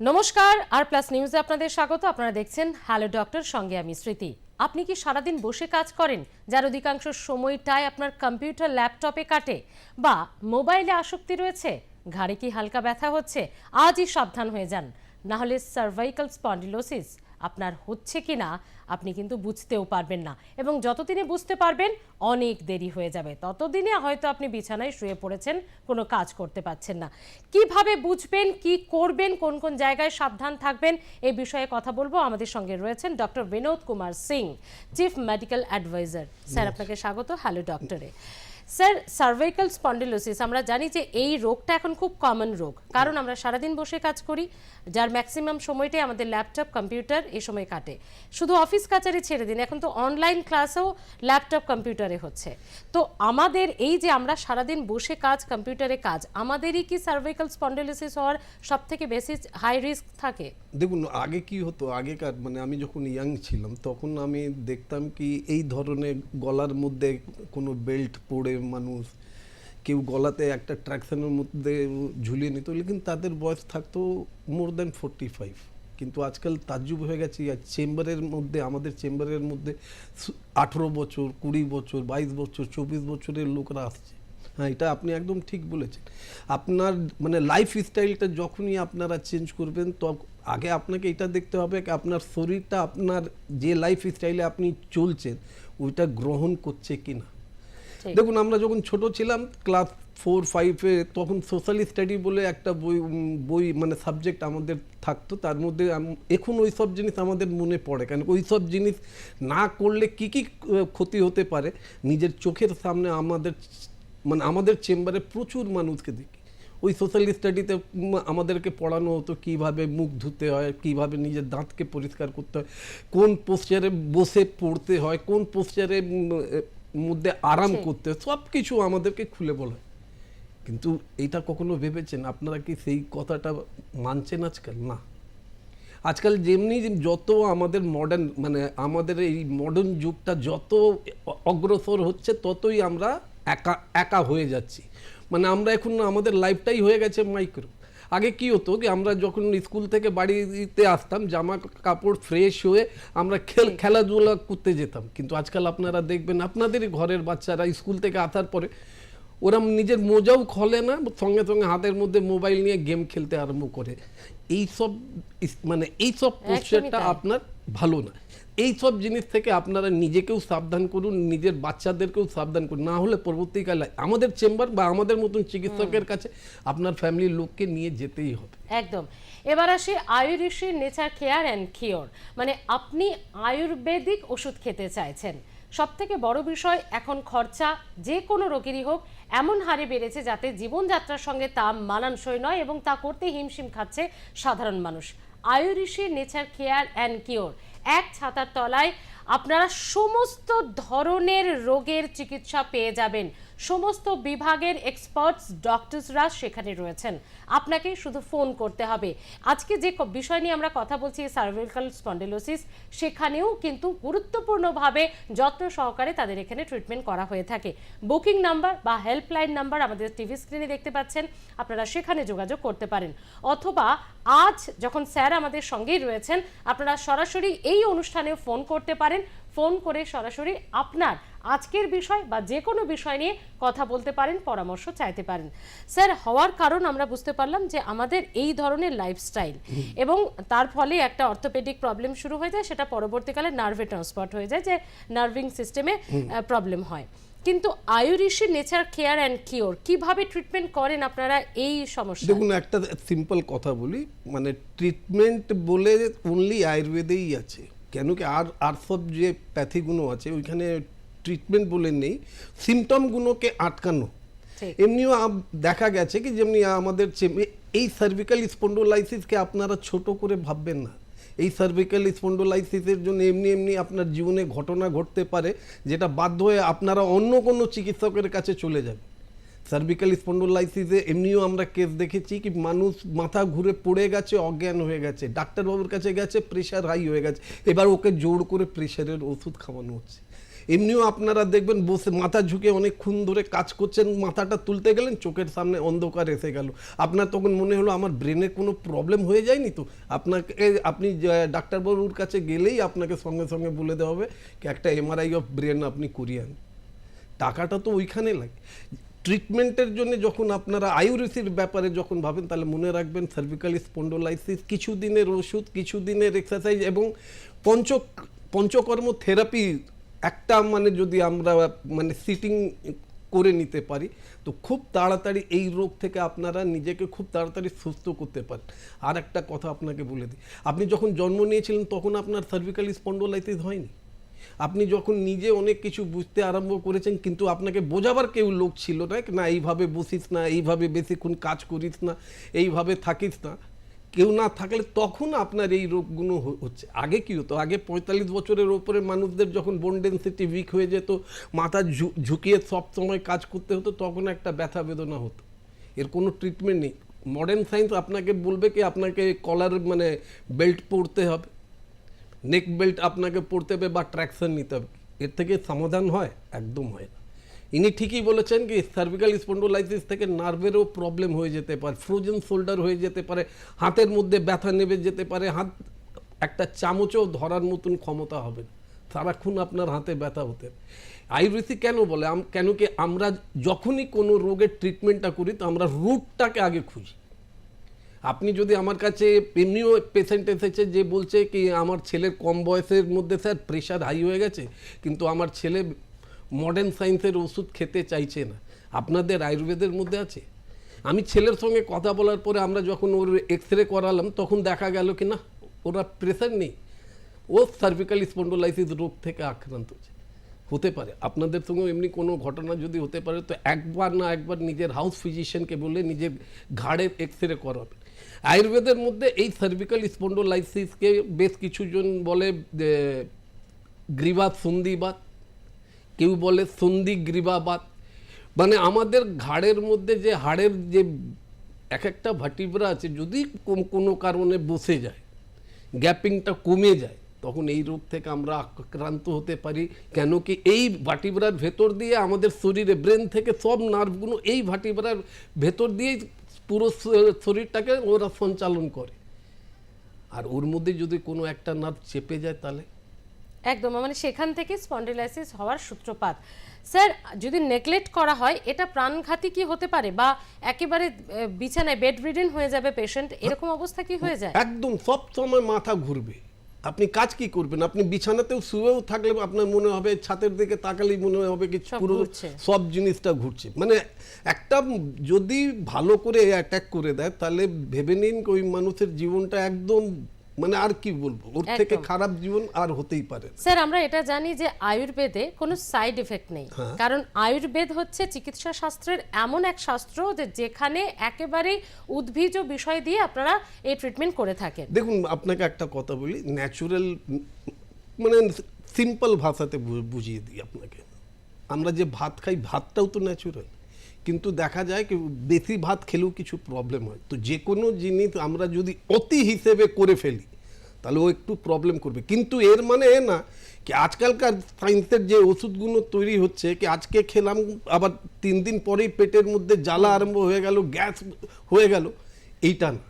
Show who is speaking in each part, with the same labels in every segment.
Speaker 1: নমস্কার, আর প্লাস নিউজে আপনাদের স্বাগত। আপনারা দেখছেন হ্যালো ডক্টর, সঙ্গে আমি স্মৃতি। আপনি কি সারাদিন বসে কাজ করেন, যার অধিকাংশ সময়টাই আপনার কম্পিউটার ল্যাপটপে কাটে, বা মোবাইলে আসক্তি রয়েছে? ঘাড়ে কি হালকা ব্যথা হচ্ছে? আজই সাবধান হয়ে যান, না হলে সার্ভাইকাল স্পন্ডিলোসিস আপনার হচ্ছে কি না আপনি কিন্তু বুঝতেও পারবেন না, এবং যতদিনে বুঝতে পারবেন অনেক দেরি হয়ে যাবে। ততদিনে হয়তো আপনি বিছানায় শুয়ে পড়েছেন, কোনো কাজ করতে পারছেন না। কিভাবে বুঝবেন, কি করবেন, কোন কোন জায়গায় সাবধান থাকবেন, এই বিষয়ে কথা বলবো। আমাদের সঙ্গে রয়েছেন doctor Binod Kumar Singh, chief medical adviser. Sir, আপনাকে স্বাগত হ্যালো ডক্টরে। স্যার, সার্ভাইকাল স্পন্ডিলোসিস আমরা জানি যে এই রোগটা এখন খুব কমন রোগ, কারণ আমরা সারাদিন বসে কাজ করি, যার ম্যাক্সিমাম সময়টাই আমাদের ল্যাপটপ কম্পিউটার এই সময় কাটে। শুধু অফিস কাচারি ছেড়ে দিন, এখন তো অনলাইন ক্লাসও ল্যাপটপ কম্পিউটারে হচ্ছে। তো আমাদের এই যে আমরা সারাদিন বসে কাজ, কম্পিউটারে কাজ, আমাদেরই কি সার্ভাইকাল স্পন্ডিলোসিস হওয়ার সব থেকে বেশি হাই রিস্ক থাকে?
Speaker 2: দেখুন, আগে কি হতো, আগেকার আমি যখন ইয়াং ছিলাম তখন আমি দেখতাম কি এই ধরনের গলার মধ্যে কোনো বেল্ট পরে মানুষ, কেউ গলাতে একটা ট্র্যাকশনের মধ্যে ঝুলিয়ে নিত, কিন্তু তাদের বয়স থাকতো মোর দ্যান 45। কিন্তু আজকাল তাজ্জুব হয়ে গেছে, চেম্বারের মধ্যে, আমাদের চেম্বারের মধ্যে 18 বছর, 20 বছর, 22 বছর, 24 বছরের লোকরা আসছে। হ্যাঁ, এটা আপনি একদম ঠিক বলেছেন। আপনার লাইফ স্টাইলটা যখনই আপনারা চেঞ্জ করবেন, তো আগে আপনাকে এটা দেখতে হবে কি আপনার শরীরটা আপনার যে লাইফ স্টাইলে আপনি চলছেন ওইটা গ্রহণ করছে কি না। দেখুন, আমরা যখন ছোট ছিলাম ক্লাস 4-5-এ, তখন সোশ্যাল স্টাডি বলে একটা বই সাবজেক্ট আমাদের থাকতো। তার মধ্যে এখন ওই সব জিনিস আমাদের মনে পড়ে, কারণ ওই সব জিনিস না করলে কি কি ক্ষতি হতে পারে নিজের চোখের সামনে আমাদের চেম্বারে প্রচুর মানুষকে দেখি। ওই সোশ্যাল স্টাডিতে আমাদেরকে পড়ানো হতো কীভাবে মুখ ধুতে হয়, কীভাবে নিজের দাঁতকে পরিষ্কার করতে হয়, কোন পোস্টারে বসে পড়তে হয়, কোন পোস্টারে মধ্যে আরাম করতে হয়, সব কিছু আমাদেরকে খুলে বলা হয়। কিন্তু এইটা কখনো ভেবেছেন আপনারা কি সেই কথাটা মানছেন আজকাল? না। আজকাল যেমনি যত আমাদের মডার্ন আমাদের এই মডার্ন যুগটা যত অগ্রসর হচ্ছে, ততই আমরা একা একা হয়ে যাচ্ছি। আমরা এখন আমাদের লাইফটাই হয়ে গেছে মাইক্রো। আগে কি হতো কি আমরা যখন স্কুল থেকে বাড়িতে আসতাম, জামা কাপড় ফ্রেশ হয়ে আমরা খেলাধুলা করতে যেতাম। কিন্তু আজকাল আপনারা দেখবেন আপনাদেরই ঘরের বাচ্চারা স্কুল থেকে আসার পরে ওরা নিজের মোজাও খোলে না, সঙ্গে সঙ্গে হাতের মধ্যে মোবাইল নিয়ে গেম খেলতে আরম্ভ করে। এইসব এইসব পোস্টারটা আপনার ভালো না। এই সব জিনিস থেকে আপনারা নিজেকেও সাবধান করুন, নিজের বাচ্চাদেরকেও সাবধান করুন, না হলে পরবর্তীকালে আমাদের চেম্বার বা আমাদের মতন চিকিৎসকের কাছে আপনার ফ্যামিলির লোককে নিয়ে যেতেই হবে।
Speaker 1: একদম। এবার আসি Ayurveda nature care and cure, আপনি আয়ুর্বেদিক ওষুধ খেতে চাইছেন। সব থেকে বড় বিষয়, এখন খরচা যে কোনো রোগেরই হোক এমন হারে বেড়েছে যাতে জীবনযাত্রার সঙ্গে তা মানানসই নয়, এবং তা করতে হিমশিম খাচ্ছে সাধারণ মানুষ। Ayurveda nature care and cure, এক ছাতার তলায় আপনারা সমস্ত ধরনের রোগের চিকিৎসা পেয়ে যাবেন। সমস্ত বিভাগের এক্সপার্টস ডক্টরসরা সেখানে রয়েছেন, আপনাকে শুধু ফোন করতে হবে। আজকে যে বিষয় নিয়ে আমরা কথা বলছি, সার্ভাইকাল স্পন্ডিলোসিস, সেখানেও কিন্তু গুরুত্বপূর্ণভাবে যত্ন সহকারে তাদের এখানে ট্রিটমেন্ট করা হয়ে থাকে। বুকিং নাম্বার বা হেল্পলাইন নাম্বার আমাদের টিভি স্ক্রিনে দেখতে পাচ্ছেন, আপনারা সেখানে যোগাযোগ করতে পারেন। অথবা আজ যখন স্যার আমাদের সঙ্গেই রয়েছেন, আপনারা সরাসরি এই অনুষ্ঠানে ফোন করতে পারেন। ফোন করে সরাসরি আপনার আজকের বিষয় বা যে কোনো বিষয় নিয়ে কথা বলতে পারেন, পরামর্শ চাইতে পারেন। স্যার, হওয়ার কারণ আমরা বুঝতে পারলাম যে আমাদের এই ধরনের লাইফস্টাইল, এবং তার ফলে একটা অর্থোপেডিক প্রবলেম শুরু হয়ে যায়, সেটা পরবর্তীকালে নার্ভে ট্রান্সপোর্ট হয়ে যায়, যে নার্ভিং সিস্টেমে প্রবলেম হয়। কিন্তু Ayurveda nature care and cure কিভাবে ট্রিটমেন্ট করেন আপনারা এই সমস্যা?
Speaker 2: দেখুন, একটা সিম্পল কথা বলি, ট্রিটমেন্ট বলে অনলি আয়ুর্বেদেই আছে। কেন কি আর সব যে প্যাথিগুলো আছে ওইখানে ট্রিটমেন্ট বলে নেই, সিমটমগুলোকে আটকানো। এমনিও দেখা গেছে কি যেমনি আমাদের এই সার্ভিক্যাল স্পন্ডোলাইসিসকে আপনারা ছোট করে ভাববেন না। এই সার্ভিক্যাল স্পন্ডোলাইসিসের জন্য এমনি আপনার জীবনে ঘটনা ঘটতে পারে যেটা বাধ্য হয়ে আপনারা অন্য কোনো চিকিৎসকের কাছে চলে যাবেন। সার্ভিক্যাল স্পন্ডোলাইসিসে এমনিও আমরা কেস দেখেছি কি মানুষ মাথা ঘুরে পড়ে গেছে, অজ্ঞান হয়ে গেছে, ডাক্তারবাবুর কাছে গেছে, প্রেশার হাই হয়ে গেছে, এবার ওকে জোর করে প্রেশারের ওষুধ খাওয়ানো হচ্ছে। এমনিও আপনারা দেখবেন বসে মাথা ঝুঁকে অনেকক্ষণ ধরে কাজ করছেন, মাথাটা তুলতে গেলেন চোখের সামনে অন্ধকার এসে গেল, আপনার তখন মনে হলো আমার ব্রেনের কোনো প্রবলেম হয়ে যায়নি তো। আপনি ডাক্তারবাবুর কাছে গেলেই আপনাকে সঙ্গে সঙ্গে বলে দেওয়া হবে কি একটা এমআরআই অফ ব্রেন আপনি করিয়ে আন। টাকাটা তো ওইখানে লাগে। ট্রিটমেন্টের জন্য যখন আপনারা আয়ুরেসির ব্যাপারে যখন ভাবেন, তাহলে মনে রাখবেন সার্ভিক্যাল স্পন্ডোলাইসিস কিছু দিনের ওষুধ, কিছু দিনের এক্সারসাইজ এবং পঞ্চকর্ম থেরাপি একটা মানে যদি আমরা মানে সিটিং করে নিতে পারি তো খুব তাড়াতাড়ি এই রোগ থেকে আপনারা নিজেকে খুব তাড়াতাড়ি সুস্থ করতে পারেন। আর একটা কথা আপনাকে বলে দিই, আপনি যখন জন্ম নিয়েছিলেন তখন আপনার সার্ভিক্যাল স্পন্ডোলাইসিস হয়নি। আপনি যখন নিজে অনেক কিছু বুঝতে আরম্ভ করেছেন কিন্তু আপনাকে বোঝাবার কেউ লোক ছিল না, না এইভাবে বসিস না, এইভাবে বেশিক্ষণ কাজ করিস না, এইভাবে থাকিস না, কেউ না থাকলে তখন আপনার এই রোগগুলো হচ্ছে। আগে কি হতো, আগে 45 বছরের ওপরে মানুষদের যখন বোন ডেন্সিটি উইক হয়ে যেত, মাথা ঝুঁকিয়ে সব সময় কাজ করতে হতো, তখন একটা ব্যথা বেদনা হতো, এর কোনো ট্রিটমেন্ট নেই। মডার্ন সায়েন্স আপনাকে বলবে কি আপনাকে কলার মানে বেল্ট পরতে হবে, নেক বেল্ট আপনাকে পড়তে হবে বা ট্র্যাকশন নিতে হবে, এর থেকে সমাধান হয়? একদম হয় না। ইনি ঠিকই বলেছেন কি সার্ভিক্যাল স্পন্ডোলাইসিস থেকে নার্ভেরও প্রবলেম হয়ে যেতে পারে, ফ্রোজেন শোল্ডার হয়ে যেতে পারে, হাতের মধ্যে ব্যথা নেমে যেতে পারে, হাত একটা চামচও ধরার মতন ক্ষমতা হবে না, সারাক্ষণ আপনার হাতে ব্যথা হতে। আয়ুর্বেদিক কেন বলে, কেন কি আমরা যখনই কোনো রোগের ট্রিটমেন্টটা করি তো আমরা রুটটাকে আগে খুঁজি। আপনি যদি আমার কাছে এমনিও পেশেন্ট এসেছে যে বলছে কি আমার ছেলের কম বয়সের মধ্যে স্যার প্রেশার হাই হয়ে গেছে কিন্তু আমার ছেলে মডার্ন সায়েন্সের ওষুধ খেতে চাইছে না, আপনাদের আয়ুর্বেদের মধ্যে আছে? আমি ছেলের সঙ্গে কথা বলার পরে আমরা যখন ওর এক্স-রে করালাম তখন দেখা গেল কি না ওরা প্রেশার নেই, ও সার্ভিক্যাল স্পন্ডোলাইসিস রোগ থেকে আক্রান্ত হতে পারে। আপনাদের সঙ্গে এমনি কোনো ঘটনা যদি হতে পারে তো একবার না একবার নিজের হাউস ফিজিশিয়ানকে বলে নিজের ঘাড়ের এক্স-রে করাবে। আয়ুর্বেদের মধ্যে এই সার্ভিক্যাল স্পন্ডোলাইসিসকে বেশ কিছুজন বলে গ্রীবাত সন্ধিবাত, কেউ বলে সন্ধি গ্রীবাবাত, মানে আমাদের ঘাড়ের মধ্যে যে হাড়ের যে এক একটা ভার্টিব্রা আছে যদি কোনো কারণে বসে যায়, গ্যাপিংটা কমে যায়, তখন এই রোগ থেকে আমরা আক্রান্ত হতে পারি। কেন কি এই ভার্টিব্রার ভেতর দিয়ে আমাদের শরীরে ব্রেন থেকে সব নার্ভগুলো এই ভার্টিব্রার ভেতর দিয়েই পুরো শরীরটাকে ওরা সঞ্চালন করে, আর ওর মধ্যে যদি কোনো একটা নার্ভ চেপে যায় তাহলে
Speaker 1: একদম মানে সেখান থেকে স্পন্ডিলাইসিস হওয়ার সূত্রপাত। স্যার যদি নেগলেক্ট করা হয় এটা প্রাণঘাতী কি হতে পারে, বা একেবারে বিছানায় বেড রিডেন হয়ে যাবে পেশেন্ট, এরকম অবস্থা কি হয়ে যায়?
Speaker 2: একদম সব সময় মাথা ঘুরবে, আপনি কাজ কি করবেন, আপনি বিছানাতেও শুয়েও থাকলে আপনার মনে হবে ছাদের দিকে তাকালেই মনে হবে কি পুরো সব জিনিসটা ঘুরছে। মানে একটা যদি ভালো করে অ্যাটাক করে দেয় তাহলে ভেবে নিন ওই মানুষের জীবনটা একদম মানে আর কি বলবো, ওর থেকে খারাপ জীবন আর হতেই পারে।
Speaker 1: স্যার আমরা এটা জানি যে আয়ুর্বেদে কোনো সাইড এফেক্ট নেই, কারণ আয়ুর্বেদ হচ্ছে চিকিৎসা শাস্ত্রের এমন এক শাস্ত্র যে যেখানে একেবারে উদ্ভিজ বিষয় দিয়ে আপনারা এই ট্রিটমেন্ট করে থাকেন।
Speaker 2: দেখুন আপনাকে একটা কথা বলি, ন্যাচুরাল মানে সিম্পল ভাষাতে বুঝিয়ে দিই আপনাকে, আমরা যে ভাত খাই ভাতটাও তো ন্যাচুরাল, কিন্তু দেখা যায় কি বেশি ভাত খেলেও কিছু প্রবলেম হয়। তো যে কোনো জিনিস আমরা যদি অতি হিসেবে করে ফেলি তাহলে ও একটু প্রবলেম করবে, কিন্তু এর মানে এ না কি আজকালকার সায়েন্সের যে ওষুধগুলো তৈরি হচ্ছে কি আজকে খেলাম আবার 3 দিন পরেই পেটের মধ্যে জ্বালা আরম্ভ হয়ে গেল, গ্যাস হয়ে গেল, এইটা না।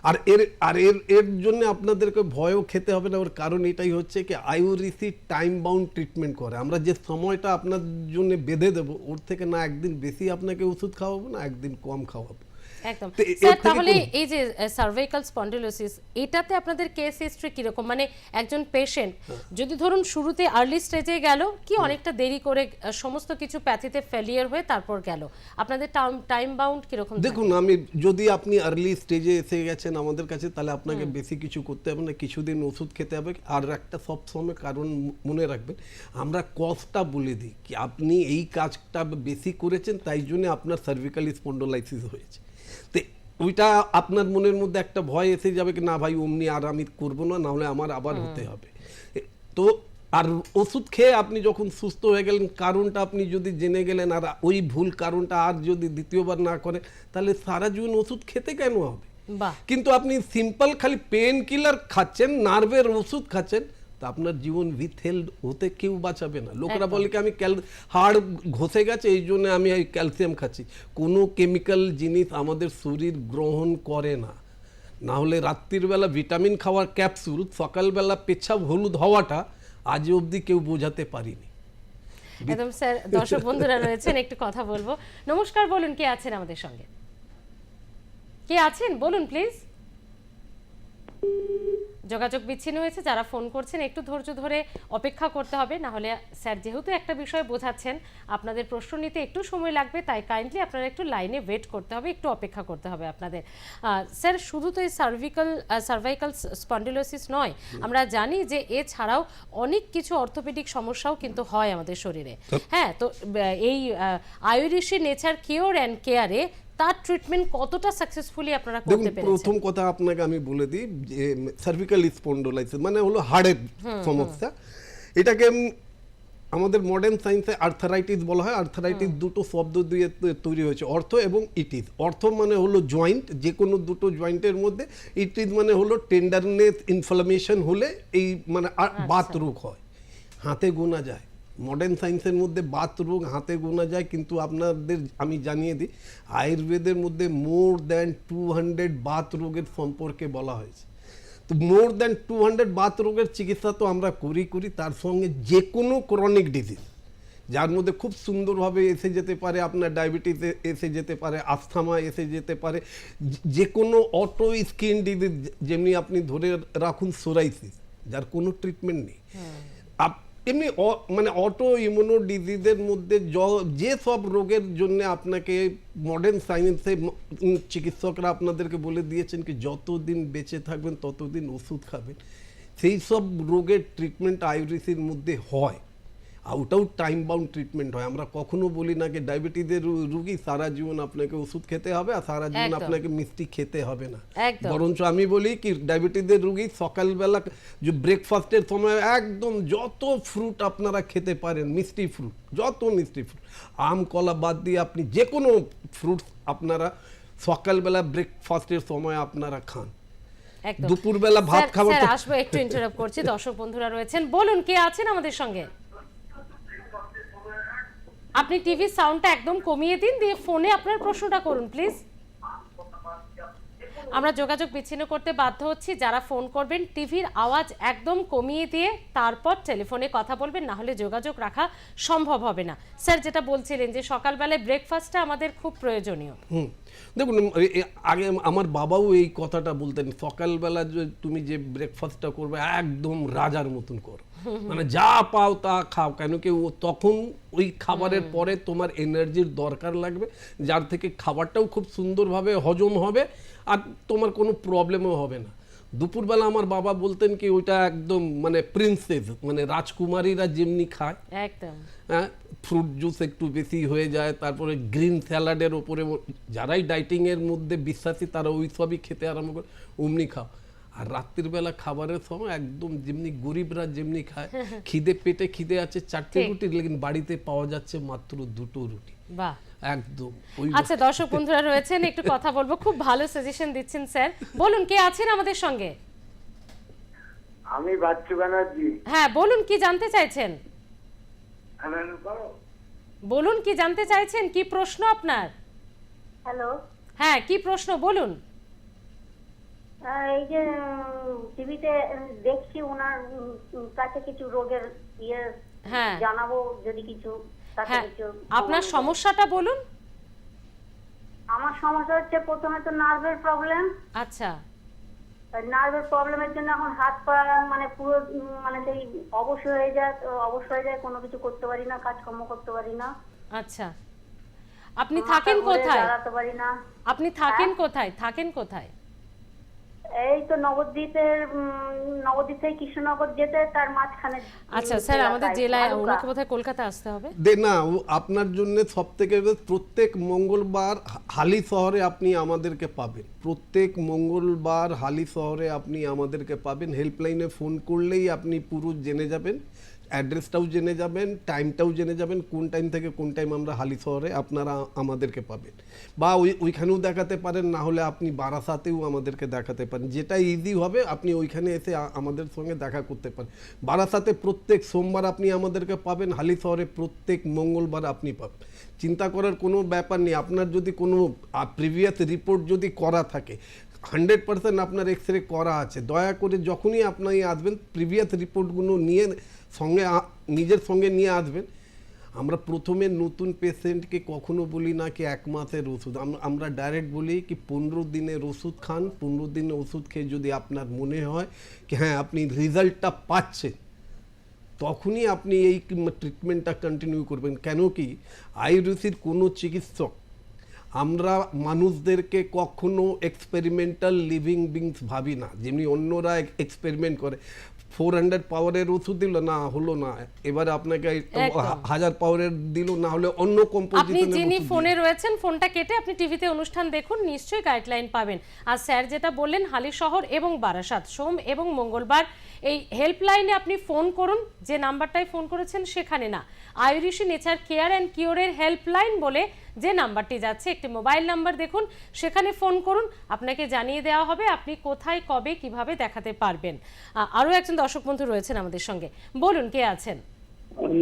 Speaker 2: আর এর জন্য আপনাদেরকে ভয়ও খেতে হবে না, ওর কারণ এটাই হচ্ছে কি আয়ুর্বেদিক টাইম বাউন্ড ট্রিটমেন্ট করে। আমরা যে সময়টা আপনার জন্য বেঁধে দেবো ওর থেকে না একদিন বেশি আপনাকে ওষুধ খাওয়াবো না একদিন কম খাওয়াবো।
Speaker 1: একদম স্যার, তাহলে এই যে সার্ভাইকাল স্পন্ডিলোসিস এটাতে আপনাদের কেস হিস্ট্রি কিরকম, মানে একজন পেশেন্ট যদি ধরুন শুরুতে আর্লি স্টেজে গেল কি অনেকটা দেরি করে সমস্ত কিছু প্যাথিতে ফেলিয়ার হয়ে তারপর গেল, আপনাদের টাইম বাউন্ড কিরকম?
Speaker 2: দেখুন আমি যদি আপনি আর্লি স্টেজে এসে গেছেন আমাদের কাছে তাহলে আপনাকে বেশি কিছু করতে হবে না, কিছুদিন ওষুধ খেতে হবে। আর একটা সবসময় কারণ মনে রাখবেন, আমরা কজটা বলে দিই কি আপনি এই কাজটা বেশি করেছেন তাই জন্য আপনার সার্ভিক্যাল স্পন্ডোলাইসিস হয়েছে, তো ওইটা আপনার মনের মধ্যে একটা ভয় এসে যাবে কি না ভাই অমনি আর আমি করবো না, নাহলে আমার আবার হতে হবে। তো আর ওষুধ খেয়ে আপনি যখন সুস্থ হয়ে গেলেন কারণটা আপনি যদি জেনে গেলেন আর ওই ভুল কারণটা আর যদি দ্বিতীয়বার না করেন তাহলে সারা জীবন ওষুধ খেতে কেন হবে? কিন্তু আপনি সিম্পল খালি পেন কিলার খাচ্ছেন, নার্ভের ওষুধ খাচ্ছেন, আপনার জীবন উইথ হেলথ হতে কেউ বাঁচাবে না। লোকেরা বলে কি আমি হাড় ঘষে গেছে এই জন্য আমি এই ক্যালসিয়াম খাচ্ছি। কোনো কেমিক্যাল জিনিস আমাদের শরীর গ্রহণ করে না। না হলে রাত্রির বেলা ভিটামিন খাওয়ার ক্যাপসুল সকালবেলা পেছাব হলুদ হওয়াটা আজ অবধি কেউ বোঝাতে পারিনি।
Speaker 1: একদম স্যার, দর্শক বন্ধুরা রয়েছেন, একটু কথা বলবো। নমস্কার, বলুন কে আছেন আমাদের সঙ্গে? কে আছেন বলুন প্লিজ। যোগাযোগ বিচ্ছিন্ন হয়েছে। যারা ফোন করছেন একটু ধৈর্য ধরে অপেক্ষা করতে হবে, না হলে স্যার যেহেতু একটা বিষয় বোঝাচ্ছেন আপনাদের প্রশ্ন নিতে একটু সময় লাগবে, তাই কাইন্ডলি আপনারা একটু লাইনে ওয়েট করতে হবে, একটু অপেক্ষা করতে হবে আপনাদের। স্যার শুধু তো এই সার্ভাইকাল স্পন্ডিলোসিস নয়, আমরা জানি যে এছাড়াও অনেক কিছু অর্থোপেডিক সমস্যাও কিন্তু হয় আমাদের শরীরে। হ্যাঁ, তো এই আয়ুরিশি নেচার কিওর অ্যান্ড কেয়ারে তার ট্রিটমেন্ট কতটা সাকসেসফুলি আপনারা করতে পেরেছেন?
Speaker 2: প্রথম কথা আপনাকে আমি বলে দিই যে সার্ভিক্যাল স্পন্ডোলাইসিস মানে হলো হাড়ের সমস্যা। এটাকে আমাদের মডার্ন সায়েন্সে আর্থারাইটিস বলা হয়। আর্থারাইটিস দুটো শব্দ দিয়ে তৈরি হয়েছে, অর্থ এবং ইটিস। অর্থ মানে হলো জয়েন্ট, যে কোনো দুটো জয়েন্টের মধ্যে। ইটিস মানে হলো টেন্ডারনেস, ইনফ্লামেশন হলে এই মানে বাত রোগ হয়, হাতে গোনা যায়। মডার্ন সায়েন্সের মধ্যে বাত রোগ হাতে গোনা যায়, কিন্তু আপনাদের আমি জানিয়ে দিই আয়ুর্বেদের মধ্যে মোর দ্যান 200 বাত রোগের সম্পর্কে বলা হয়েছে। তো মোর দ্যান 200 বাত রোগের চিকিৎসা তো আমরা করি, তার সঙ্গে যে কোনো ক্রনিক ডিজিজ যার মধ্যে খুব সুন্দরভাবে এসে যেতে পারে আপনার ডায়াবেটিস, এসে যেতে পারে আস্থমা, এসে যেতে পারে যে কোনো অটো স্কিন ডিজিজ, যেমনি আপনি ধরে রাখুন সোরাইসিস, যার কোনো ট্রিটমেন্ট নেই। এমনি মানে অটো ইমিউনো ডিজিজের মধ্যে যে সব রোগের জন্য আপনাকে মডার্ন সায়েন্সে চিকিৎসকরা আপনাদেরকে বলে দিয়েছেন কি যতদিন বেঁচে থাকবেন ততদিন ওষুধ খাবেন, সেই সব রোগের ট্রিটমেন্ট আয়ুর্বেদের মধ্যে হয়। আর ওটাও টাইম বাউন্ড ট্রিটমেন্ট হয়। আমরা কখনো বলি না কি ডায়াবেটিসের রুগী সারা জীবন আপনাকে ওষুধ খেতে হবে আর সারা জীবন আপনাকে মিষ্টি খেতে হবে না। বরঞ্চ আমি বলি কি ডায়াবেটিসের রুগী সকালবেলা যে ব্রেকফাস্টের সময় একদম যত ফ্রুট আপনারা খেতে পারেন, মিষ্টি ফ্রুট, যত মিষ্টি ফ্রুট, আম কলা বাদ দিয়ে আপনি যে কোনো ফ্রুটস আপনারা সকালবেলা ব্রেকফাস্টের সময় আপনারা খান। দুপুরবেলা ভাত খাবার।
Speaker 1: স্যার আসবো, একটু ইন্টারাপ্ট করছি, দর্শক বন্ধুরা রয়েছেন, বলুন কে আছেন আমাদের সঙ্গে? আপনি টিভির সাউন্ডটা একদম কমিয়ে দিন, দিয়ে ফোনে আপনার প্রশ্নটা করুন প্লিজ। আমরা যোগাযোগ বিচ্ছিন্ন করতে বাধ্য হচ্ছি। যারা ফোন করবেন টিভির আওয়াজ একদম কমিয়ে দিয়ে তারপর টেলিফোনে কথা বলবেন, না হলে যোগাযোগ রাখা সম্ভব হবে না। স্যার যেটা বলছিলেন যে সকালবেলায় ব্রেকফাস্টটা আমাদের খুব প্রয়োজনীয়।
Speaker 2: দেখুন, আগে আমার বাবাও এই কথাটা বলতেন, সকালবেলা তুমি যে ব্রেকফাস্টটা করবে একদম রাজার মতন করো, মানে যা পাও তা খাও, কেন কি তখন ওই খাবারের পরে তোমার এনার্জির দরকার লাগবে, যার থেকে খাবারটাও খুব সুন্দরভাবে হজম হবে আর তোমার কোনো প্রবলেমও হবে না। দুপুরবেলা আমার বাবা বলতেন কি ওইটা একদম মানে প্রিন্সেস, মানে রাজকুমারীরা যেমনি খায়,
Speaker 1: একদম
Speaker 2: হ্যাঁ, ফ্রুট জুস একটু বেশি হয়ে যায়, তারপরে গ্রিন স্যালাডের ওপরে যারাই ডাইটিংয়ের মধ্যে বিশ্বাসী তারা ওই সবই খেতে আরম্ভ করে, অমনি খাও। আর রাত্রির বেলা খাবারের সময় একদম যেমনি গরিবরা যেমনি খায়, খিদে পেটে খিদে আছে 4টে রুটি, লেকিন বাড়িতে পাওয়া যাচ্ছে মাত্র 2টো রুটি।
Speaker 1: বাহ,
Speaker 2: একদম।
Speaker 1: আচ্ছা, দর্শক বন্ধুরা রয়েছেন, একটু কথা বলবো। খুব ভালো সাজেশন দিচ্ছেন স্যার। বলুন কে আছেন আমাদের সঙ্গে?
Speaker 3: আমি বাচ্চু ব্যানার্জি।
Speaker 1: হ্যাঁ বলুন, কি জানতে চাইছেন? বলুন কি জানতে চাইছেন, কি প্রশ্ন আপনার?
Speaker 4: হ্যালো,
Speaker 1: হ্যাঁ কি প্রশ্ন বলুন।
Speaker 4: এই যে টিভিতে দেখছি ওনার কাছে কিছু রোগের ইয়ে
Speaker 1: হ্যাঁ
Speaker 4: জানাবো যদি কিছু তাতে
Speaker 1: হ্যাঁ,
Speaker 4: কিছু।
Speaker 1: আপনার সমস্যাটা বলুন।
Speaker 4: আমার সমস্যা হচ্ছে প্রথমে তো নার্ভের প্রবলেম।
Speaker 1: আচ্ছা,
Speaker 4: নার্ভের প্রবলেমের জন্য এখন হাত পা মানে পুরো মানে সেই অবশ হয়ে যায়, কোনো কিছু করতে পারি না, কাজকর্ম করতে পারি না।
Speaker 1: আচ্ছা, আপনি থাকেন কোথায়?
Speaker 4: দাঁড়াতে পারি না।
Speaker 1: আপনি থাকেন কোথায়? থাকেন কোথায়?
Speaker 4: এই তো নবদ্বীপ থেকে কৃষ্ণনগর যেতে তার মাঝখানে।
Speaker 1: আচ্ছা স্যার, আমাদের জেলায় ওনাকে বোধহয় কলকাতা আসতে হবে।
Speaker 2: না, আপনার জন্য সবথেকে প্রত্যেক মঙ্গলবার হালি শহরে আপনি আমাদেরকে পাবেন। প্রত্যেক মঙ্গলবার হালি শহরে আপনি আমাদেরকে পাবেন। হেল্পলাইনে ফোন করলেই আপনি পুরো জেনে যাবেন। অ্যাড্রেসটাও জেনে যাবেন, টাইমটাও জেনে যাবেন, কোন টাইম থেকে কোন টাইম আমরা হালি শহরে আপনারা আমাদেরকে পাবেন, বা ওইখানেও দেখাতে পারেন, না হলে আপনি বারাসাতেও আমাদেরকে দেখাতে পারেন। যেটা ইজি হবে আপনি ওইখানে এসে আমাদের সঙ্গে দেখা করতে পারেন। বারাসাতে প্রত্যেক সোমবার আপনি আমাদেরকে পাবেন, হালি শহরে প্রত্যেক মঙ্গলবার আপনি পাবেন। চিন্তা করার কোনো ব্যাপার নেই। আপনার যদি কোনো প্রিভিয়াস রিপোর্ট যদি করা থাকে, 100% আপনার এক্স-রে করা আছে, দয়া করে যখনই আপনি আসবেন প্রিভিয়াস রিপোর্টগুলো নিয়ে নিজের সঙ্গে নিয়ে আসবেন। আমরা প্রথমে নতুন পেশেন্টকে কখনো বলি না কি 1 মাসের ওষুধ, আমরা ডাইরেক্ট বলি কি 15 দিনের ওষুধ খান। 15 দিনের ওষুধ খেয়ে যদি আপনার মনে হয় কি হ্যাঁ আপনি রেজাল্টটা পাচ্ছেন, তখনই আপনি এই ট্রিটমেন্টটা কন্টিনিউ করবেন। কেন কি আয়ুর্বেদের কোনো চিকিৎসক আমরা মানুষদেরকে কখনো এক্সপেরিমেন্টাল লিভিং বিংস ভাবি না, যেমনি অন্যরা এক্সপেরিমেন্ট করে। 400 পাওয়ারের ওষুধ দিল না হলো না, এবার আপনাকে 1000 পাওয়ারের দিল না হলে অন্য
Speaker 1: আপনি
Speaker 2: কম্পোজিশনের
Speaker 1: যিনি ফোনে রয়েছেন ফোনটা কেটে আপনি টিভিতে অনুষ্ঠান দেখুন, নিশ্চয়ই গাইডলাইন পাবেন। আর স্যার যেটা বললেন হালিশহর এবং বারাসাত সোম এবং মঙ্গলবার এই হেল্পলাইনে আপনি ফোন করুন, যে নাম্বারটায় ফোন করেছেন সেখানে না, Ayurishi nature care and কিওরের helpline বলে যে নাম্বারটি যাচ্ছে, একটি মোবাইল নাম্বার দেখুন, সেখানে ফোন করুন, আপনাকে জানিয়ে দেওয়া হবে আপনি কোথায় কবে কিভাবে দেখাতে পারবেন। আরও একজন দর্শক বন্ধু রয়েছেন আমাদের সঙ্গে, বলুন কে আছেন?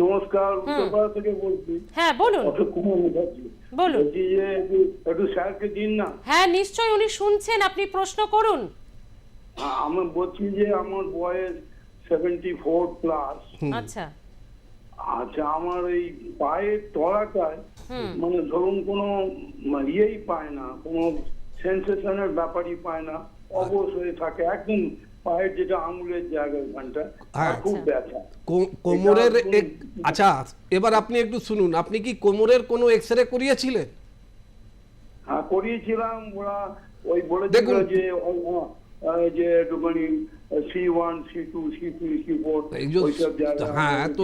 Speaker 5: নমস্কার, উত্তরপাড়া থেকে বলছি।
Speaker 1: হ্যাঁ বলুন বলুন।
Speaker 5: বলছি যে একটু স্যারকে দিন না।
Speaker 1: হ্যাঁ নিশ্চয়ই, উনি শুনছেন, আপনি প্রশ্ন করুন।
Speaker 5: আমি বলছি যে আমার বয়স 74 প্লাস।
Speaker 1: আচ্ছা
Speaker 5: আচ্ছা, আমার এই পায়ের তলাটায় মানে ধরুন কোনো ইয়েই পায় না, কোনো সেন্সেশনের ব্যাপারই পায় না, অবশ হয়ে থাকে একদম পায়ের যেটা আঙুলের জায়গা ওখানটা খুব ব্যথা।
Speaker 2: কোমরের আচ্ছা এবার আপনি একটু শুনুন, আপনি কি কোমরের কোনো এক্স-রে করিয়েছিলেন?
Speaker 5: হ্যাঁ করিয়েছিলাম, ওরা ওই বলেছিল যে একটুখানি C1 C2 C3 C4 ওইসব জায়গা।
Speaker 2: হ্যাঁ তো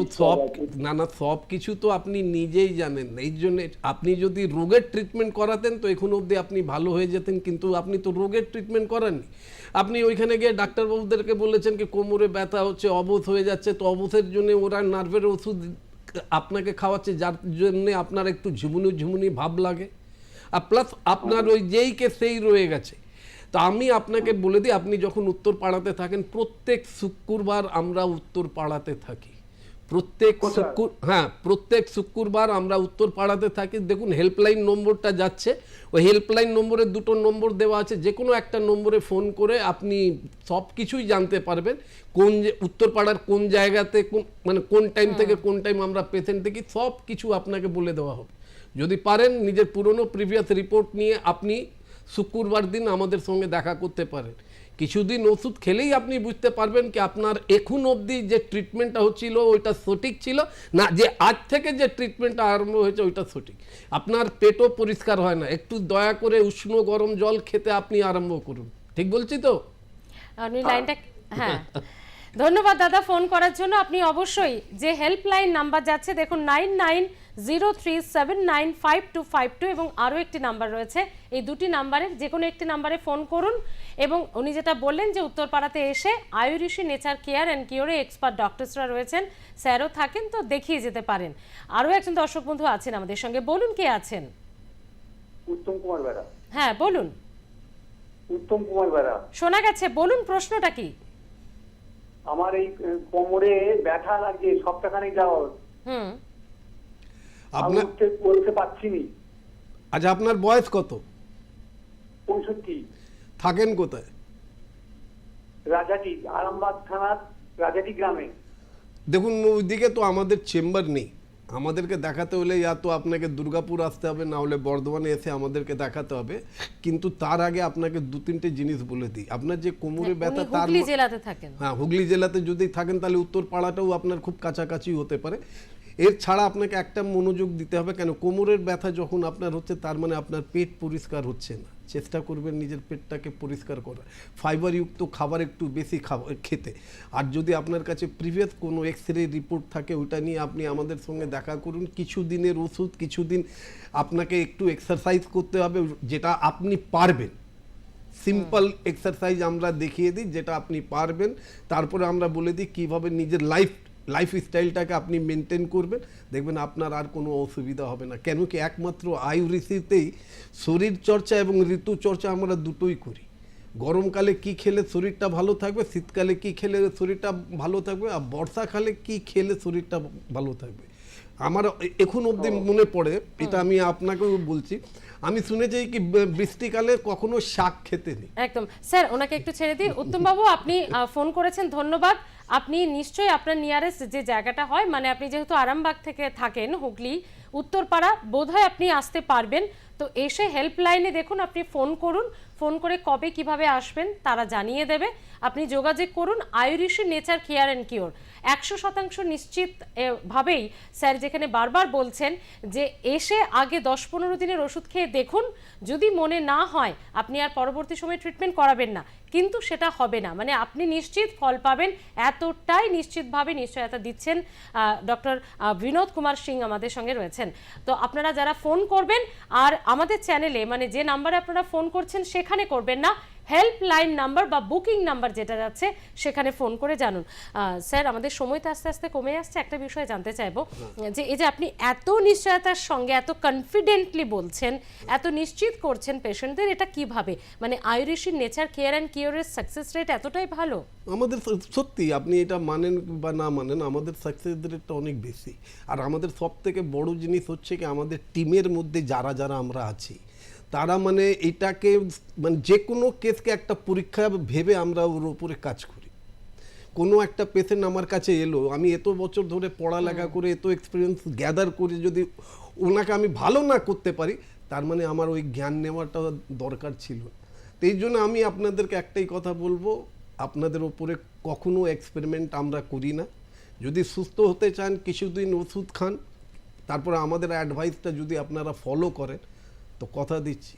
Speaker 2: সব কিছু তো আপনি নিজেই জানেন, এই জন্য আপনি যদি রোগের ট্রিটমেন্ট করাতেন তো এখন অবধি আপনি ভালো হয়ে যেতেন, কিন্তু আপনি তো রোগের ট্রিটমেন্ট করাননি। আপনি ওইখানে গিয়ে ডাক্তারবাবুদেরকে বলেছেন কি কোমরে ব্যথা হচ্ছে, অবশ হয়ে যাচ্ছে, তো অবশের জন্য ওরা নার্ভের ওষুধ আপনাকে খাওয়াচ্ছে, যার জন্য আপনার একটু ঝুমুনি ভাব লাগে, আর প্লাস আপনার ওই যেই কে সেই রয়ে গেছে। তো আমি আপনাকে বলে দিই, আপনি যখন উত্তর পাড়াতে থাকেন, প্রত্যেক শুক্রবার আমরা উত্তর পাড়াতে থাকি, প্রত্যেক শুক্রবার আমরা উত্তর পাড়াতে থাকি। দেখুন হেল্পলাইন নম্বরটা যাচ্ছে, ওই হেল্পলাইন নম্বরে 2টো নম্বর দেওয়া আছে, যে কোনো একটা নম্বরে ফোন করে আপনি সব কিছুই জানতে পারবেন, কোন উত্তর পাড়ার কোন জায়গাতে কোন টাইম থেকে কোন টাইম আমরা পেশেন্ট দেখি, সব কিছু আপনাকে বলে দেওয়া হবে। যদি পারেন নিজের পুরনো প্রিভিয়াস রিপোর্ট নিয়ে আপনি শুক্রবার দিন আমাদের সঙ্গে দেখা করতে পারেন। কিছুদিন ওষুধ খেলেই আপনি বুঝতে পারবেন কি আপনার এখন অবধি যে ট্রিটমেন্টটা হচ্ছিল ওইটা সঠিক ছিল না, যে আজ থেকে যে ট্রিটমেন্টটা আরম্ভ হয়েছে ওইটা সঠিক। আপনার পেটও পরিষ্কার হয় না, একটু দয়া করে উষ্ণ গরম জল খেতে আপনি আরম্ভ করুন। ঠিক বলছি তো?
Speaker 1: আপনি লাইনটা হ্যাঁ ধন্যবাদ দাদা ফোন করার জন্য। আপনি অবশ্যই যে হেল্পলাইন নাম্বার যাচ্ছে দেখুন 9903795252 এবং আরও একটি নাম্বার রয়েছে, এই দুটি নাম্বারের যে কোনো একটি নাম্বারে ফোন করুন। এবং উনি যেটা বললেন যে উত্তরপাড়াতে এসে Ayurishi nature care and কিওরে expert ডক্টরসরা রয়েছেন, স্যারও থাকেন, তো দেখিয়ে যেতে পারেন। আরও একজন দর্শক বন্ধু আছেন আমাদের সঙ্গে, বলুন কে আছেন?
Speaker 3: উত্তম কুমার বেড়া।
Speaker 1: হ্যাঁ বলুন।
Speaker 3: উত্তম কুমার বেড়া
Speaker 1: শোনা গেছে, বলুন প্রশ্নটা কি?
Speaker 3: আমার এই কোমরে ব্যথা লাগছে সপ্তাহখানেক যাওয়ার,
Speaker 2: আপনার
Speaker 3: বলতে পারছি না।
Speaker 2: আচ্ছা আপনার বয়স কত?
Speaker 3: 65।
Speaker 2: থাকেন কোথায়?
Speaker 3: রাজাটি, আরামবাগ থানার রাজাটি গ্রামে।
Speaker 2: দেখুন ওইদিকে তো আমাদের চেম্বার নেই, আমাদেরকে দেখাতে হলে ইয়া তো আপনাকে দুর্গাপুর আসতে হবে, না হলে বর্ধমানে এসে আমাদেরকে দেখাতে হবে। কিন্তু তার আগে আপনাকে 2-3টে জিনিস বলে দিই। আপনার যে কোমরে ব্যথা, তার
Speaker 1: হুগলি জেলাতে থাকেন?
Speaker 2: হ্যাঁ হুগলি জেলাতে যদি থাকেন তাহলে উত্তর পাড়াটাও আপনার খুব কাছাকাছি হতে পারে। এর ছাড়া আপনাকে একটা মনোযোগ দিতে হবে, কেন কোমরের ব্যথা যখন আপনার হচ্ছে তার মানে আপনার পেট পরিষ্কার হচ্ছে না। চেষ্টা করবেন নিজের পেটটাকে পরিষ্কার করার, ফাইবারযুক্ত খাবার একটু বেশি খেতে। আর যদি আপনার কাছে প্রিভিয়াস কোনো এক্স-রে রিপোর্ট থাকে ওইটা নিয়ে আপনি আমাদের সঙ্গে দেখা করুন। কিছু দিনের ওষুধ, কিছুদিন আপনাকে একটু এক্সারসাইজ করতে হবে, যেটা আপনি পারবেন। সিম্পল এক্সারসাইজ আমরা দেখিয়ে দিই যেটা আপনি পারবেন, তারপরে আমরা বলে দিই কীভাবে নিজের লাইফস্টাইলটাকে আপনি মেনটেন করবেন, দেখবেন আপনার আর কোনো অসুবিধা হবে না। কেন কি একমাত্র আয়ুর্বেদেই শরীর চর্চা এবং ঋতু চর্চা আমরা দুটোই করি। গরমকালে কি খেলে শরীরটা ভালো থাকবে, শীতকালে কি খেলে শরীরটা ভালো থাকবে, আর বর্ষাকালে কি খেলে শরীরটা ভালো থাকবে। আমার এখন অবধি মনে পড়ে, এটা আমি আপনাকেও বলছি, আমি শুনেছি কি বৃষ্টিকালে কখনো শাক খেতে নেই।
Speaker 1: একদম স্যার, ওনাকে একটু ছেড়ে দিই। উত্তম বাবু, আপনি ফোন করেছেন, ধন্যবাদ। আপনি নিশ্চয়ই আপনার নিয়ারেস্ট যে জায়গাটা হয়, মানে আপনি যেহেতু আরামবাগ থেকে থাকেন, হুগলি উত্তরপাড়া, বোধহয় আপনি আসতে পারবেন। তো এসে হেল্পলাইনে দেখুন, আপনি ফোন করুন, ফোন করে কবে কিভাবে আসবেন তারা জানিয়ে দেবে। আপনি যোগাযোগ করুন Ayurishi nature care and cure. 100% নিশ্চিত ভাবেই স্যার যেখানে বারবার বলছেন যে এসে আগে 10-15 দিনের ওষুধ খেয়ে দেখুন, যদি মনে না হয় আপনি আর পরবর্তী সময় ট্রিটমেন্ট করাবেন না, কিন্তু সেটা হবে না, মানে আপনি নিশ্চিত ফল পাবেন, এতটাই নিশ্চিতভাবে নিশ্চয়তা দিচ্ছেন ডক্টর বিনোদ কুমার সিং আমাদের সঙ্গে রয়েছেন। তো আপনারা যারা ফোন করবেন, আর আমাদের চ্যানেলে মানে যে নাম্বারে আপনারা ফোন করছেন সেখানে করবেন না, হেল্পলাইন নাম্বার বা বুকিং নাম্বার যেটা যাচ্ছে সেখানে ফোন করে জানুন। স্যার, আমাদের সময় তো আস্তে আস্তে কমে আসছে, একটা বিষয় জানতে চাইবো যে এই যে আপনি এত নিশ্চয়তার সঙ্গে এত কনফিডেন্টলি বলছেন, এত নিশ্চিত করছেন পেশেন্টদের, এটা কিভাবে, মানে আয়ুরিশি নেচার কেয়ার অ্যান্ড কিওরের সাকসেস রেট এতটাই ভালো?
Speaker 2: আমাদের সত্যি, আপনি এটা মানেন বা না মানেন, আমাদের সাকসেস রেটটা অনেক বেশি। আর আমাদের সব থেকে বড় জিনিস হচ্ছে কি, আমাদের টিমের মধ্যে যারা যারা আমরা আছি তারা মানে এটাকে মানে যে কোনো কেসকে একটা পরীক্ষা ভেবে আমরা ওর উপরে কাজ করি। কোনো একটা পেশেন্ট আমার কাছে এলো, আমি এত বছর ধরে পড়ালেখা করে এত এক্সপিরিয়েন্স গ্যাদার করে যদি ওনাকে আমি ভালো না করতে পারি, তার মানে আমার ওই জ্ঞান নেওয়াটা দরকার ছিল। তো এই জন্য আমি আপনাদেরকে একটাই কথা বলবো, আপনাদের ওপরে কখনো এক্সপেরিমেন্ট আমরা করি না। যদি সুস্থ হতে চান কিছুদিন ওষুধ খান, তারপরে আমাদের অ্যাডভাইসটা যদি আপনারা ফলো করেন, তো কথা দিচ্ছি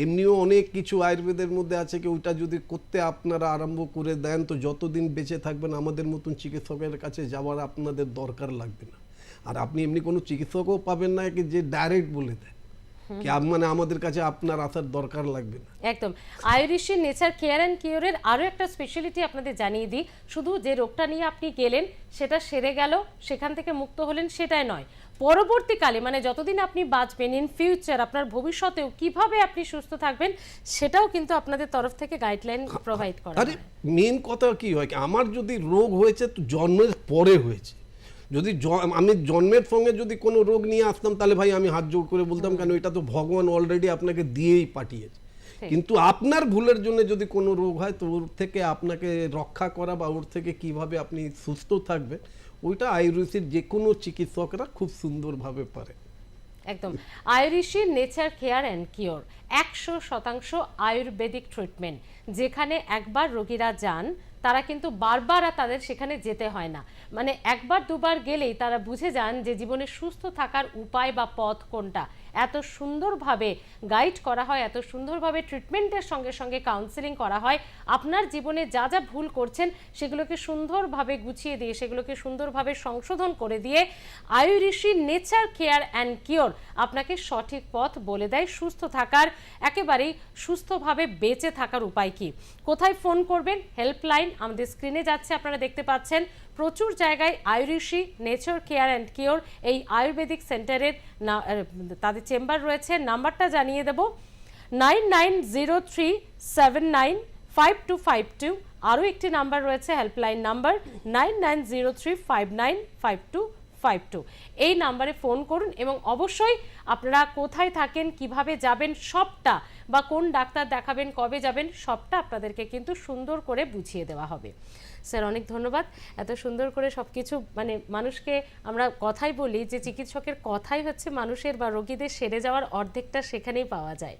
Speaker 2: এমনিও অনেক কিছু আয়ুর্বেদের মধ্যে আছে কি, ওইটা যদি করতে আপনারা আরম্ভ করে দেন, তো যতদিন বেঁচে থাকবেন আমাদের মতন চিকিৎসকের কাছে যাওয়ার আপনাদের দরকার লাগবে না। আর আপনি এমনি কোনো চিকিৎসকও পাবেন না কি যে ডাইরেক্ট বলে দেয় কি মানে আমাদের কাছে আপনার আসার দরকার লাগবে না।
Speaker 1: একদম। আয়ুরিশি নেচার কেয়ার অ্যান্ড কিওরের আরও একটা স্পেশালিটি আপনাদের জানিয়ে দিই, শুধু যে রোগটা নিয়ে আপনি গেলেন সেটা সেরে গেল, সেখান থেকে মুক্ত হলেন সেটাই নয়, পরবর্তীকালে মানে যতদিন আপনি বাঁচবেন, ইন ফিউচার আপনার ভবিষ্যতেও কিভাবে আপনি সুস্থ থাকবেন সেটাও কিন্তু আপনাদের তরফ থেকে গাইডলাইন প্রোভাইড করা
Speaker 2: আরে
Speaker 1: হয়।
Speaker 2: মেন কথা কি হয়, আমার যদি রোগ হয়েছে তো জন্মের পরে হয়েছে, যদি আমি জন্মের সঙ্গে যদি কোনো রোগ নিয়ে আসতাম তাহলে ভাই আমি হাত জোড় করে বলতাম, কেন এটা তো ভগবান অলরেডি আপনাকে দিয়েই পাঠিয়েছে। কিন্তু আপনার ভুলের জন্য যদি কোনো রোগ হয়, তো ওর থেকে আপনাকে রক্ষা করা বা ওর থেকে কিভাবে আপনি সুস্থ থাকবেন, ওইটা আয়ুর্বেদের যে কোনো চিকিৎসকরা খুব সুন্দরভাবে পারে।
Speaker 1: একদম। Ayurishi nature care and cure 100% ayurvedic treatment, যেখানে একবার রোগীরা যান তারা কিন্তু বারবার আর তাদের সেখানে যেতে হয় না, মানে একবার দুবার গেলেই তারা বুঝে যান যে জীবনে সুস্থ থাকার উপায় বা পথ কোনটা। এত সুন্দরভাবে গাইড করা হয়, এত সুন্দরভাবে ট্রিটমেন্টের সঙ্গে সঙ্গে কাউন্সেলিং করা হয়, আপনার জীবনে যা যা ভুল করছেন সেগুলোকে সুন্দরভাবে গুছিয়ে দিয়ে, সেগুলোকে সুন্দরভাবে সংশোধন করে দিয়ে Ayurishi nature care and cure আপনাকে সঠিক পথ বলে দেয় সুস্থ থাকার, একেবারেই সুস্থভাবে বেঁচে থাকার উপায় কি। কোথায় ফোন করবেন? হেল্পলাইন আমাদের স্ক্রিনে যাচ্ছে, আপনারা দেখতে পাচ্ছেন। প্রচুর জায়গায় Ayurishi nature care and cure এই আয়ুর্বেদিক সেন্টারের তাদের চেম্বার রয়েছে। নাম্বারটা জানিয়ে দেব, 9903795252। আরও একটি নাম্বার রয়েছে হেল্পলাইন নাম্বার 9903595252। এই নাম্বারে ফোন করুন এবং অবশ্যই আপনারা কোথায় থাকেন, কিভাবে যাবেন সবটা, বা কোন ডাক্তার দেখাবেন, কবে যাবেন, সবটা আপনাদেরকে কিন্তু সুন্দর করে বুঝিয়ে দেওয়া হবে। স্যার, অনেক ধন্যবাদ। এত সুন্দর করে সব কিছু, মানে মানুষকে আমরা কথাই বলি যে চিকিৎসকের কথাই হচ্ছে মানুষের বা রোগীদের সেরে যাওয়ার অর্ধেকটা সেখানেই পাওয়া যায়।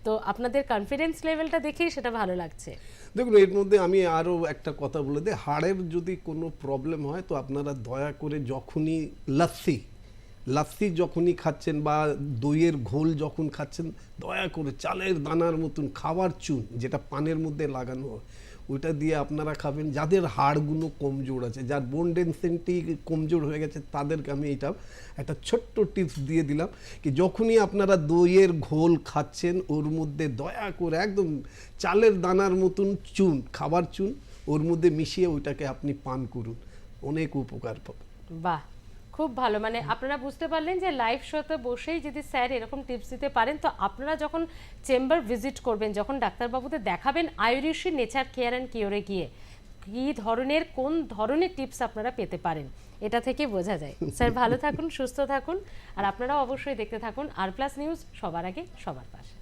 Speaker 1: তো আপনাদের কনফিডেন্স লেভেলটা দেখেই সেটা ভালো লাগছে।
Speaker 2: দেখুন, এর মধ্যে আমি আরও একটা কথা বলে দিই, হাড়ের যদি কোনো প্রবলেম হয় তো আপনারা দয়া করে যখনই লাস্সি যখনই খাচ্ছেন বা দইয়ের ঘোল যখন খাচ্ছেন, দয়া করে চালের দানার মতন খাবার চুন, যেটা পানের মধ্যে লাগানো হয়, ওইটা দিয়ে আপনারা খাবেন। যাদের হাড়গুলো কমজোর আছে, যার বোন ডেনসিটি কমজোর হয়ে গেছে, তাদেরকে আমি এটা একটা ছোট্ট টিপস দিয়ে দিলাম কি যখনই আপনারা দইয়ের ঘোল খাচ্ছেন, ওর মধ্যে দয়া করে একদম চালের দানার মতন চুন, খাবার চুন ওর মধ্যে মিশিয়ে ওইটাকে আপনি পান করুন, অনেক উপকার পাবেন।
Speaker 1: বাহ, খুব ভালো। মানে আপনারা বুঝতে পারলেন যে লাইভ শোতে বসেই যদি স্যার এরকম টিপস দিতে পারেন, তো আপনারা যখন চেম্বার ভিজিট করবেন, যখন ডাক্তারবাবুদের দেখাবেন আয়ুরিশি নেচার কেয়ার অ্যান্ড কিওরে গিয়ে কী ধরনের কোন ধরনের টিপস আপনারা পেতে পারেন, এটা থেকে বোঝা যায়। স্যার ভালো থাকুন, সুস্থ থাকুন, আর আপনারাও অবশ্যই দেখতে থাকুন আর প্লাস নিউজ, সবার আগে সবার পাশে।